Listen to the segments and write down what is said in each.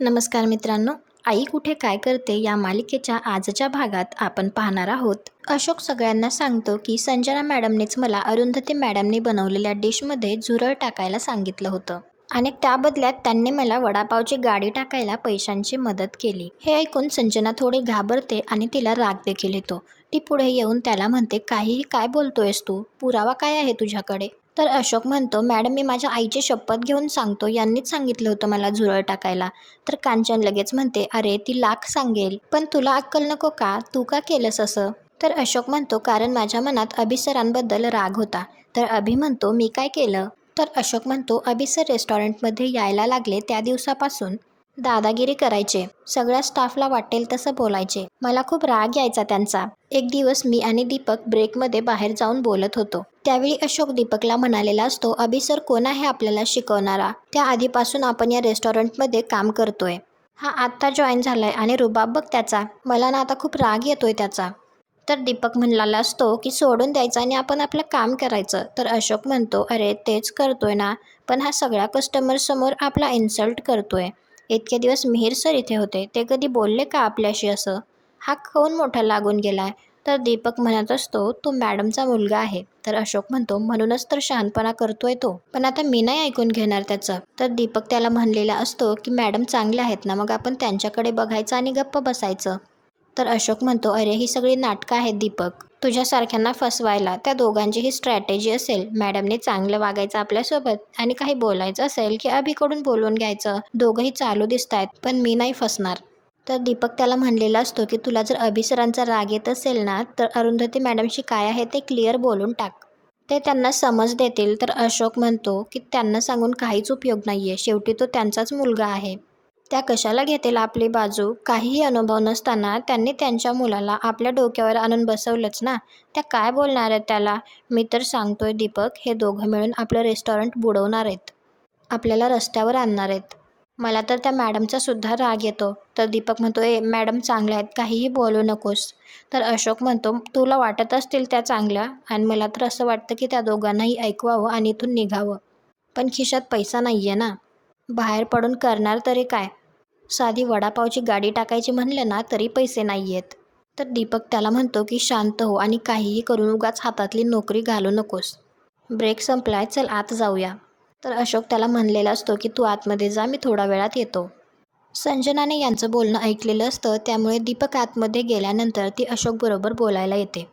नमस्कार मित्रांनो. आई कुठे काय करते या मालिकेच्या आजच्या भागात आपण पाहणार आहोत. अशोक सगळ्यांना सांगतो की संजना मॅडमनेच मला अरुंधती मॅडमने बनवलेल्या डिशमध्ये झुरळ टाकायला सांगितलं होतं आणि त्या बदल्यात त्यांनी मला वडापावची गाडी टाकायला पैशांची मदत केली. हे ऐकून संजना थोडी घाबरते आणि तिला राग देखील येतो. ती पुढे येऊन त्याला म्हणते, काहीही काय बोलतोयस तू? पुरावा काय आहे तुझ्याकडे? तर अशोक म्हणतो, मॅडम मी माझ्या आईची शपथ घेऊन सांगतो, यांनीच सांगितलं होतं मला झुरळ टाकायला. तर कांचन लगेच म्हणते, अरे ती लाख सांगेल, पण तुला अक्कल नको का? तू का केलंस असं? तर अशोक म्हणतो, कारण माझ्या मनात अभि सरांबद्दल राग होता. तर अभि म्हणतो, मी काय केलं? तर अशोक म्हणतो, अभि सर रेस्टॉरंटमध्ये यायला लागले त्या दिवसापासून दादागिरी करायचे, सगळ्या स्टाफला वाटेल तसं बोलायचे. मला खूप राग यायचा त्यांचा. एक दिवस मी आणि दीपक ब्रेकमध्ये बाहेर जाऊन बोलत होतो. त्यावेळी अशोक दीपकला म्हणालेला असतो, अभि सर कोण आहे आपल्याला शिकवणारा? त्या आधीपासून आपण या रेस्टॉरंटमध्ये काम करतोय. हा आत्ता जॉईन झालाय आणि रुबाब बघ त्याचा. मला ना आता खूप राग येतोय त्याचा. तर दीपक म्हणलेला असतो की सोडून द्यायचं आणि आपण आपलं काम करायचं. तर अशोक म्हणतो, अरे तेच करतोय ना, पण हा सगळ्या कस्टमरसमोर आपला इन्सल्ट करतोय. इतके दिवस मिहीर सर इथे होते, ते कधी बोलले का आपल्याशी असं? हा कोण मोठा लागून गेलाय? तर दीपक म्हणत असतो, तो मॅडमचा मुलगा आहे. तर अशोक म्हणतो, म्हणूनच तर शहाणपणा करतोय तो. पण आता मी नाही ऐकून घेणार त्याचं. तर दीपक त्याला म्हणलेला असतो की मॅडम चांगले आहेत ना, मग आपण त्यांच्याकडे बघायचं आणि गप्प बसायचं. तर अशोक म्हणतो, अरे ही सगळी नाटकं आहेत दीपक, तुझ्यासारख्यांना फसवायला. त्या दोघांची ही स्ट्रॅटेजी असेल. मॅडमने चांगलं वागायचं आपल्यासोबत आणि काही बोलायचं असेल की अभिकडून बोलून घ्यायचं. दोघंही चालू दिसत आहेत, पण मी नाही फसणार. तर दीपक त्याला म्हणलेला असतो की तुला जर अभि सरांचा राग येत असेल ना, तर अरुंधती मॅडमशी काय आहे ते क्लिअर बोलून टाक, ते त्यांना समज देतील. तर अशोक म्हणतो की त्यांना सांगून काहीच उपयोग नाहीये, शेवटी तो त्यांचाच मुलगा आहे. त्या कशाला घेतील आपली बाजू? काहीही अनुभव नसताना त्यांनी त्यांच्या मुलाला आपल्या डोक्यावर आणून बसवलंच ना. त्या काय बोलणार आहेत त्याला? मी तर सांगतोय दीपक, हे दोघं मिळून आपलं रेस्टॉरंट बुडवणार आहेत, आपल्याला रस्त्यावर आणणार आहेत. मला तर त्या मॅडमचा सुद्धा राग येतो. तर दीपक म्हणतो, मॅडम चांगल्या आहेत, काहीही बोलू नकोस. तर अशोक म्हणतो, तुला वाटत असतील त्या चांगल्या, आणि मला तर असं वाटतं की त्या दोघांनाही ऐकवावं आणि इथून निघावं. पण खिशात पैसा नाही आहे ना, बाहेर पडून करणार तरी काय? साधी वडापावची गाडी टाकायची म्हणलं ना तरी पैसे नाही आहेत. तर दीपक त्याला म्हणतो की शांत हो आणि काहीही करून उगाच हातातली नोकरी घालू नकोस. ब्रेक संपलाय, चल आत जाऊया. तर अशोक त्याला म्हणलेला असतो की तू आतमध्ये जा, मी थोड्या वेळात येतो. संजनाने यांचं बोलणं ऐकलेलं असतं, त्यामुळे दीपक आतमध्ये गेल्यानंतर ती अशोक बरोबर बोलायला येते.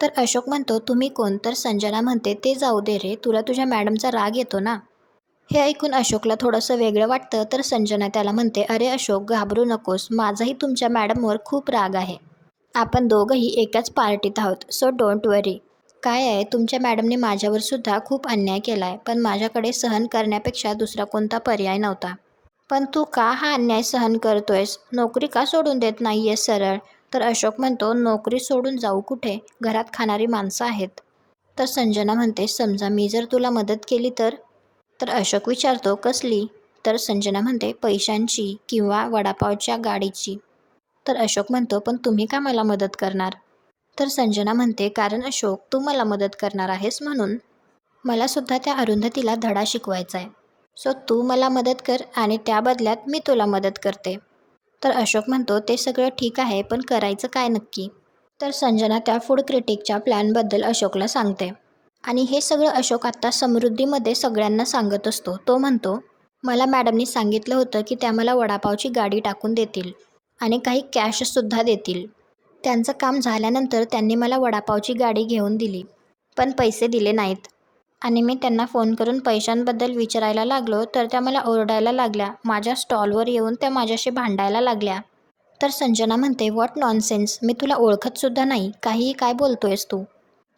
तर अशोक म्हणतो, तुम्ही कोण? तर संजना म्हणते, ते जाऊ दे रे, तुला तुझ्या मॅडमचा राग येतो ना. हे ऐकून अशोकला थोडंसं वेगळं वाटतं. तर संजना त्याला म्हणते, अरे अशोक घाबरू नकोस, माझाही तुमच्या मॅडमवर खूप राग आहे. आपण दोघंही एकाच पार्टीत आहोत, सो डोंट वरी. काय आहे, तुमच्या मॅडमने माझ्यावर सुद्धा खूप अन्याय केला आहे, पण माझ्याकडे सहन करण्यापेक्षा दुसरा कोणता पर्याय नव्हता. पण तू का हा अन्याय सहन करतोयस? नोकरी का सोडून देत नाही आहेस सरळ? तर अशोक म्हणतो, नोकरी सोडून जाऊ कुठे? घरात खाणारी माणसं आहेत. तर संजना म्हणते, समजा मी जर तुला मदत केली तर? तर अशोक विचारतो, कसली? तर संजना म्हणते, पैशांची किंवा वडापावच्या गाडीची. तर अशोक म्हणतो, पण तुम्ही का मला मदत करणार? तर संजना म्हणते, कारण अशोक तू मला मदत करणार आहेस म्हणून. मला सुद्धा त्या अरुंधतीला धडा शिकवायचा आहे. सो तू मला मदत कर आणि त्या बदल्यात मी तुला मदत करते. तर अशोक म्हणतो, ते सगळं ठीक आहे, पण करायचं काय नक्की? तर संजना त्या फूड क्रिटिकच्या प्लॅनबद्दल अशोकला सांगते. आणि हे सगळं अशोक आत्ता समृद्धीमध्ये सगळ्यांना सांगत असतो. तो म्हणतो, मला मॅडमनी सांगितलं होतं की त्या मला वडापावची गाडी टाकून देतील आणि काही कॅशसुद्धा देतील. त्यांचं काम झाल्यानंतर त्यांनी मला वडापावची गाडी घेऊन दिली, पण पैसे दिले नाहीत. आणि मी त्यांना फोन करून पैशांबद्दल विचारायला लागलो तर त्या मला ओरडायला लागल्या. माझ्या स्टॉलवर येऊन त्या माझ्याशी भांडायला लागल्या. तर संजना म्हणते, व्हॉट नॉनसेन्स, मी तुला ओळखतसुद्धा नाही, काहीही काय बोलतोयस तू?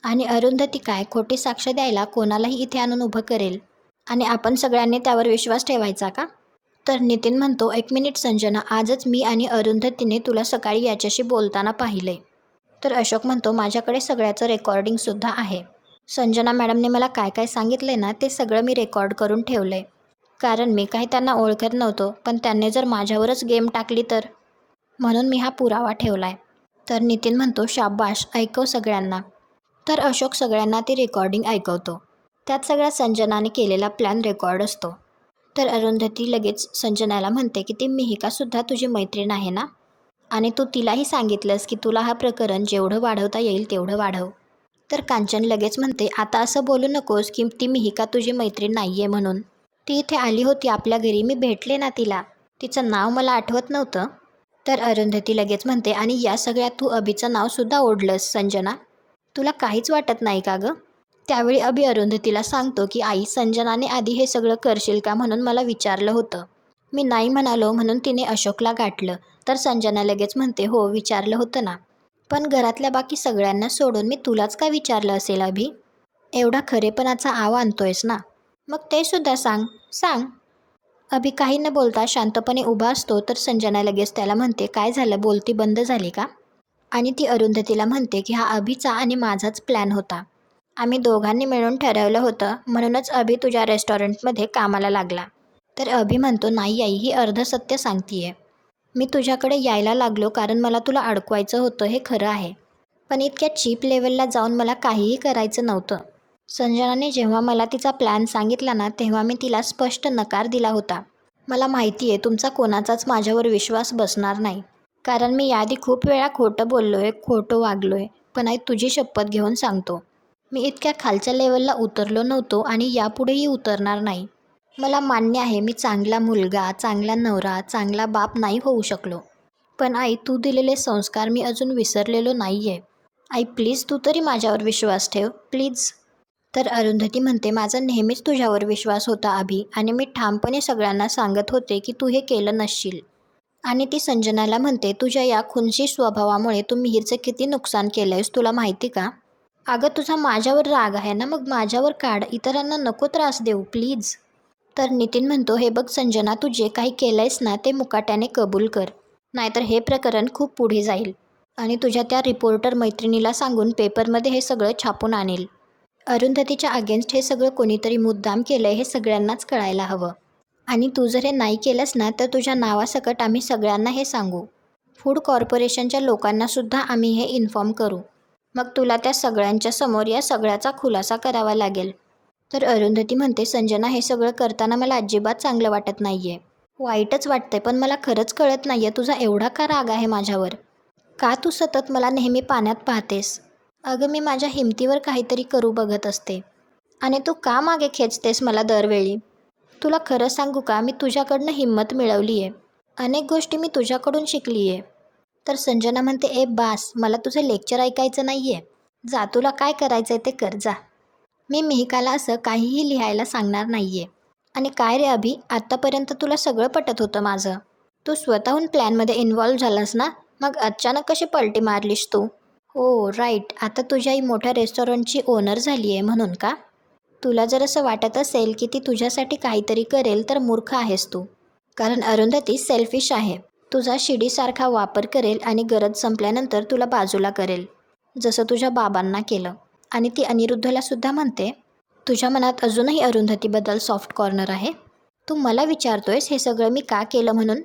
आणि अरुंधती काय खोटी साक्ष द्यायला कोणालाही इथे आणून उभं करेल आणि आपण सगळ्यांनी त्यावर विश्वास ठेवायचा का? तर नितीन म्हणतो, एक मिनिट संजना, आजच मी आणि अरुंधतीने तुला सकाळी याच्याशी बोलताना पाहिलंय. तर अशोक म्हणतो, माझ्याकडे सगळ्याचं रेकॉर्डिंगसुद्धा आहे. संजना मॅडमने मला काय काय सांगितले ना, ते सगळं मी रेकॉर्ड करून ठेवलंय. कारण मी काही त्यांना ओळखत नव्हतो, पण त्यांनी जर माझ्यावरच गेम टाकली तर, म्हणून मी हा पुरावा ठेवलाय. तर नितीन म्हणतो, शाबाश, ऐकव सगळ्यांना. तर अशोक सगळ्यांना ती रेकॉर्डिंग ऐकवतो. त्यात सगळ्या संजनाने केलेला प्लॅन रेकॉर्ड असतो. तर अरुंधती लगेच संजनाला म्हणते की ती मिहिकासुद्धा तुझी मैत्रीण आहे ना, आणि तू तिलाही सांगितलंस की तुला हा प्रकरण जेवढं वाढवता येईल तेवढं वाढव. तर कांचन लगेच म्हणते, आता असं बोलू नकोस की ती मिहिका तुझी मैत्रीण नाही आहे म्हणून. ती इथे आली होती आपल्या घरी, मी भेटले ना तिला. तिचं नाव मला आठवत नव्हतं. तर अरुंधती लगेच म्हणते, आणि या सगळ्यात तू अभिचं नावसुद्धा ओढलंस संजना. तुला काहीच वाटत नाही का गं? त्यावेळी अभि अरुंधतीला सांगतो की आई, संजनाने आधी हे सगळं करशील का म्हणून मला विचारलं होतं. मी नाही म्हणालो म्हणून तिने अशोकला गाठलं. तर संजना लगेच म्हणते, हो विचारलं होतं ना. पण घरातल्या बाकी सगळ्यांना सोडून मी तुलाच का विचारलं असेल अभि? एवढा खरेपणाचा आव आणतोयस ना, मग ते सुद्धा सांग. सांग. अभि काही न बोलता शांतपणे उभा असतो. तर संजना लगेच त्याला म्हणते, काय झालं, बोलती बंद झाली का? आणि ती अरुंधतीला म्हणते की हा अभिचा आणि माझाच प्लॅन होता. आम्ही दोघांनी मिळून ठरवलं होतं, म्हणूनच अभि तुझ्या रेस्टॉरंटमध्ये कामाला लागला. तर अभि म्हणतो, नाही आई, ही अर्धसत्य सांगतीये. मी तुझ्याकडे यायला लागलो कारण मला तुला अडकवायचं होतं, हे खरं आहे. पण इतक्या चीप लेवलला जाऊन मला काहीही करायचं नव्हतं. संजनाने जेव्हा मला तिचा प्लॅन सांगितला ना, तेव्हा मी तिला स्पष्ट नकार दिला होता. मला माहिती आहे तुमचा कोणाचाच माझ्यावर विश्वास बसणार नाही. कारण मी याआधी खूप वेळा खोटं बोललोय, खोटं वागलोय. पण आई, तुझी शपथ घेऊन सांगतो, मी इतक्या खालच्या लेवलला उतरलो नव्हतो आणि यापुढेही उतरणार नाही. मला मान्य आहे मी चांगला मुलगा, चांगला नवरा, चांगला बाप नाही होऊ शकलो. पण आई, तू दिलेले संस्कार मी अजून विसरलेलो नाही आहे. आई प्लीज, तू तरी माझ्यावर विश्वास ठेव, प्लीज. तर अरुंधती म्हणते, माझा नेहमीच तुझ्यावर विश्वास होता अभि, आणि मी ठामपणे सगळ्यांना सांगत होते की तू हे केलं नसशील. आणि ती संजनाला म्हणते, तुझ्या या खुनशी स्वभावामुळे तू मिहीरचं किती नुकसान केलंयस तुला माहिती का? अगं, तुझा माझ्यावर राग आहे ना, मग माझ्यावर काढ, इतरांना नको त्रास देऊ प्लीज. तर नितीन म्हणतो, हे बघ संजना, तू जे काही केलंयस ना ते मुकाट्याने कबूल कर, नाहीतर हे प्रकरण खूप पुढे जाईल आणि तुझ्या त्या रिपोर्टर मैत्रिणीला सांगून पेपरमध्ये हे सगळं छापून आणेल. अरुंधतीच्या अगेन्स्ट हे सगळं कोणीतरी मुद्दाम केलंय हे सगळ्यांनाच कळायला हवं. आणि तू जर हे नाही केलंस ना तर तुझ्या नावासकट आम्ही सगळ्यांना हे सांगू. फूड कॉर्पोरेशनच्या लोकांनासुद्धा आम्ही हे इन्फॉर्म करू. मग तुला त्या सगळ्यांच्या समोर या सगळ्याचा खुलासा करावा लागेल. तर अरुंधती म्हणते, संजना, हे सगळं करताना मला अजिबात चांगलं वाटत नाही आहे. वाईटच वाटतंय, पण मला खरंच कळत नाही आहे तुझा एवढा का राग आहे माझ्यावर. का तू सतत मला नेहमी पाण्यात पाहतेस? अगं, मी माझ्या हिमतीवर काहीतरी करू बघत असते आणि तू का मागे खेचतेस मला दरवेळी? तुला खरं सांगू का, मी तुझ्याकडनं हिंमत मिळवली आहे. अनेक गोष्टी मी तुझ्याकडून शिकली आहे. तर संजना म्हणते, ए बास, मला तुझं लेक्चर ऐकायचं नाही आहे. जा, तुला काय करायचं आहे ते कर, जा. मी मिहिकाला असं काहीही लिहायला सांगणार नाही आहे. आणि काय रे अभि, आत्तापर्यंत तुला सगळं पटत होतं माझं. तू स्वतःहून प्लॅनमध्ये इन्व्हॉल्व झालास ना, मग अचानक कशी पलटी मारलीस तू? हो राईट, आता तुझी आई मोठ्या रेस्टॉरंटची ओनर झाली आहे म्हणून का? तुला जर असं वाटत असेल की ती तुझ्यासाठी काहीतरी करेल तर मूर्ख आहेस तू. कारण अरुंधती सेल्फिश आहे. तुझा शिडीसारखा वापर करेल आणि गरज संपल्यानंतर तुला बाजूला करेल, जसं तुझ्या बाबांना केलं. आणि ती अनिरुद्धला सुद्धा म्हणते, तुझ्या मनात अजूनही अरुंधतीबद्दल सॉफ्ट कॉर्नर आहे? तू मला विचारतोयस हे सगळं मी का केलं म्हणून?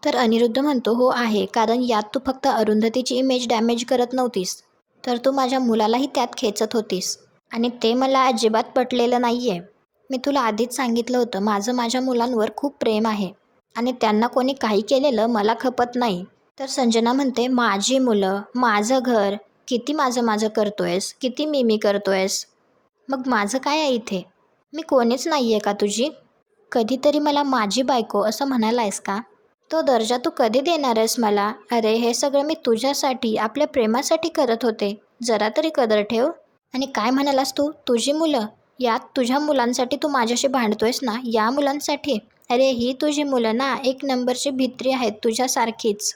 तर अनिरुद्ध म्हणतो, हो आहे, कारण यात तू फक्त अरुंधतीची इमेज डॅमेज करत नव्हतीस, तर तू माझ्या मुलालाही त्यात खेचत होतीस. आणि ते मला अजिबात पटलेलं नाही आहे. मी तुला आधीच सांगितलं होतं, माझं माझ्या मुलांवर खूप प्रेम आहे आणि त्यांना कोणी काही केलेलं मला खपत नाही. तर संजना म्हणते, माझी मुलं, माझं घर, किती माझं माझं करतोयस, किती मी करतोयस. मग माझं काय आहे इथे? मी कोणीच नाही आहे का तुझी? कधीतरी मला माझी बायको असं म्हणायला आहेस का? तो दर्जा तू कधी देणार आहेस मला? अरे, हे सगळं मी तुझ्यासाठी, आपल्या प्रेमासाठी करत होते. जरा तरी कदर ठेव. आणि काय म्हणालास तू, तुझी मुलं? यात तुझ्या मुलांसाठी तू माझ्याशी भांडतोयस ना, या मुलांसाठी? अरे, ही तुझी मुलं ना, एक नंबरची भित्री आहेत तुझ्यासारखीच.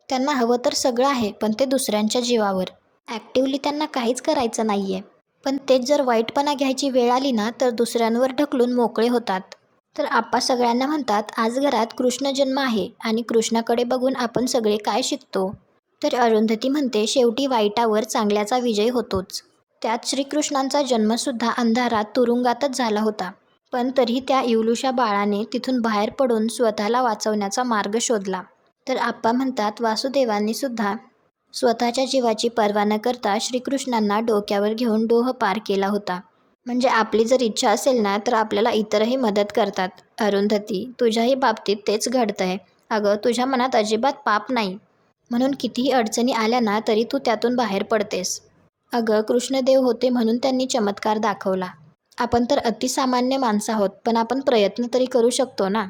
त्यांना हवं तर सगळं आहे, पण ते दुसऱ्यांच्या जीवावर. ॲक्टिवली त्यांना काहीच करायचं नाही आहे. पण तेच जर वाईटपणा घ्यायची वेळ आली ना, तर दुसऱ्यांवर ढकलून मोकळे होतात. तर आप्पा सगळ्यांना म्हणतात, आज घरात कृष्ण जन्म आहे आणि कृष्णाकडे बघून आपण सगळे काय शिकतो? तर अरुंधती म्हणते, शेवटी वाईटावर चांगल्याचा विजय होतोच. त्यात श्रीकृष्णांचा जन्मसुद्धा अंधारात तुरुंगातच झाला होता. पण तरीही त्या इवलूशा बाळाने तिथून बाहेर पडून स्वतःला वाचवण्याचा मार्ग शोधला. तर आप्पा म्हणतात, वासुदेवांनी सुद्धा स्वतःच्या जीवाची पर्वा न करता श्रीकृष्णांना डोक्यावर घेऊन डोह पार केला होता. म्हणजे आपली जर इच्छा असेल ना तर आपल्याला इतरही मदत करतात. अरुंधती, तुझ्याही बाबतीत तेच घडतंय. अगं, तुझ्या मनात अजिबात पाप नाही. म्हणून कितीही अडचणी आल्या ना तरी तू त्यातून बाहेर पडतेस. अगं, कृष्णदेव होते म्हणून त्यांनी चमत्कार दाखवला. आपण तर अतिसामान्य माणसं आहोत, पण आपण प्रयत्न तरी करू शकतो ना.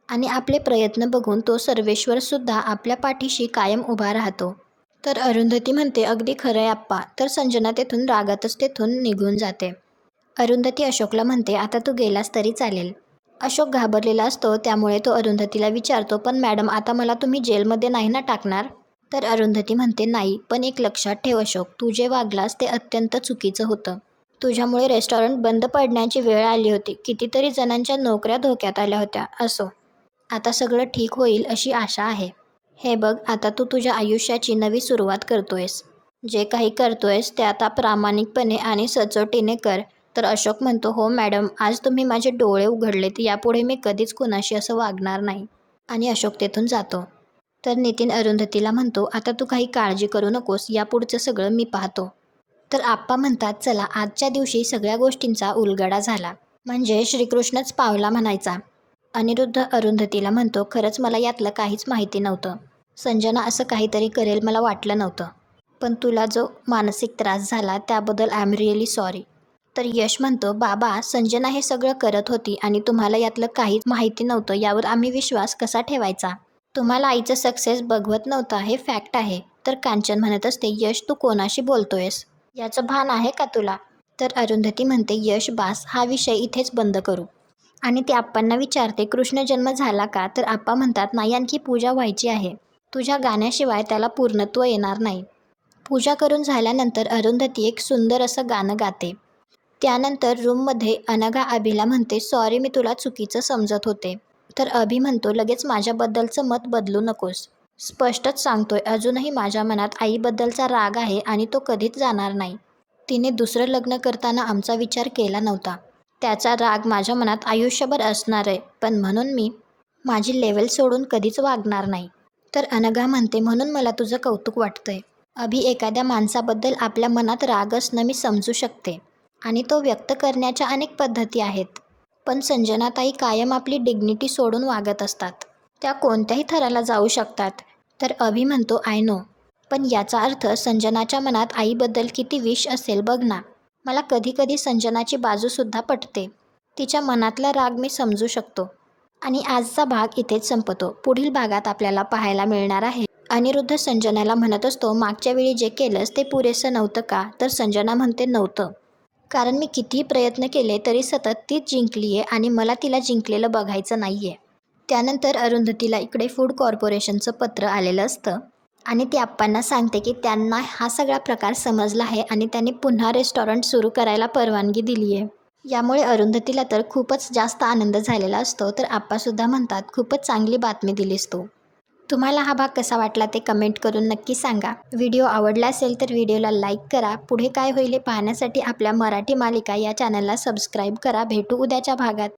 आणि आपले प्रयत्न बघून तो सर्वेश्वरसुद्धा आपल्या पाठीशी कायम उभा राहतो. तर अरुंधती म्हणते, अगदी खरं आहे आप्पा. तर संजना तेथून रागातच तेथून निघून जाते. अरुंधती अशोकला म्हणते, आता तू गेलास तरी चालेल. अशोक घाबरलेला असतो, त्यामुळे तो अरुंधतीला विचारतो, पण मॅडम, आता मला तुम्ही जेलमध्ये नाही ना टाकणार? तर अरुंधती म्हणते, नाही, पण एक लक्षात ठेव अशोक, तू जे वागलास ते अत्यंत चुकीचं होतं. तुझ्यामुळे रेस्टॉरंट बंद पडण्याची वेळ आली होती. कितीतरी जणांच्या नोकऱ्या धोक्यात आल्या होत्या. असो, आता सगळं ठीक होईल अशी आशा आहे. हे बघ, आता तू तुझ्या आयुष्याची नवी सुरुवात करतोयस. जे काही करतोयस ते आता प्रामाणिकपणे आणि सचोटीने कर. तर अशोक म्हणतो, हो मॅडम, आज तुम्ही माझे डोळे उघडलेत. यापुढे मी कधीच कुणाशी असं वागणार नाही. आणि अशोक तेथून जातो. तर नितीन अरुंधतीला म्हणतो, आता तू काही काळजी करू नकोस. यापुढचं सगळं मी पाहतो. तर आप्पा म्हणतात, चला, आजच्या दिवशी सगळ्या गोष्टींचा उलगडा झाला. म्हणजे श्रीकृष्णच पावला म्हणायचा. अनिरुद्ध अरुंधतीला म्हणतो, खरंच मला यातलं काहीच माहिती नव्हतं. संजना असं काहीतरी करेल मला वाटलं नव्हतं. पण तुला जो मानसिक त्रास झाला त्याबद्दल आय एम रिअली सॉरी. तर यश म्हणतो, बाबा, संजना हे सगळं करत होती आणि तुम्हाला यातलं काहीच माहिती नव्हतं, यावर आम्ही विश्वास कसा ठेवायचा? तुम्हाला आईचं सक्सेस बघवत नव्हता हे फॅक्ट आहे. तर कांचन म्हणत असते, यश, तू कोणाशी बोलतोयस? याचं भान आहे का तुला? तर अरुंधती म्हणते, यश बास, हा विषय इथेच बंद करू. आणि ती आप्पांना विचारते, कृष्ण जन्म झाला का? तर आप्पा म्हणतात, नाही, आणखी पूजा व्हायची आहे. तुझ्या गाण्याशिवाय त्याला पूर्णत्व येणार नाही. पूजा करून झाल्यानंतर अरुंधती एक सुंदर असं गाणं गाते. त्यानंतर रूममध्ये अनघा अभिला म्हणते, सॉरी, मी तुला चुकीचं समजत होते. तर अभि म्हणतो, लगेच माझ्याबद्दलचं मत बदलू नकोस. स्पष्टच सांगतोय, अजूनही माझ्या मनात आईबद्दलचा राग आहे आणि तो कधीच जाणार नाही. तिने दुसरं लग्न करताना आमचा विचार केला नव्हता. त्याचा राग माझ्या मनात आयुष्यभर असणार आहे, पण म्हणून मी माझी लेवल सोडून कधीच वागणार नाही. तर अनघा म्हणते, म्हणून मला तुझं कौतुक वाटतंय. अभि, एखाद्या माणसाबद्दल आपल्या मनात राग असणं मी समजू शकते आणि तो व्यक्त करण्याच्या अनेक पद्धती आहेत. पण संजनाताई कायम आपली डिग्निटी सोडून वागत असतात. त्या कोणत्याही थराला जाऊ शकतात. तर अभि म्हणतो, आय नो, पण याचा अर्थ संजनाच्या मनात आईबद्दल किती विष असेल बघ ना. मला कधी कधी संजनाची बाजूसुद्धा पटते. तिच्या मनातला राग मी समजू शकतो. आणि आजचा भाग इथेच संपतो. पुढील भागात आपल्याला पाहायला मिळणार आहे, अनिरुद्ध संजनाला म्हणत असतो, मागच्या वेळी जे केलंस ते पुरेसं नव्हतं का? तर संजना म्हणते, नव्हतं. कारण मी कितीही प्रयत्न केले तरी सतत तीच जिंकली आहे आणि मला तिला जिंकलेलं बघायचं नाही आहे. त्यानंतर अरुंधतीला इकडे फूड कॉर्पोरेशनचं पत्र आलेलं असतं आणि ती आप्पांना सांगते की त्यांना हा सगळा प्रकार समजला आहे आणि त्यांनी पुन्हा रेस्टॉरंट सुरू करायला परवानगी दिली आहे. यामुळे अरुंधतीला तर खूपच जास्त आनंद झालेला असतो. तर आप्पासुद्धा म्हणतात, खूपच चांगली बातमी दिलीस तू. तुम्हाला हा भाग कसा वाटला ते कमेंट करून नक्की सांगा. व्हिडिओ आवडला असेल तर व्हिडिओला लाईक करा. पुढे काय होईल हे पाहण्यासाठी आपल्या मराठी मालिका या चॅनलला सबस्क्राईब करा. भेटू उद्याच्या भागात.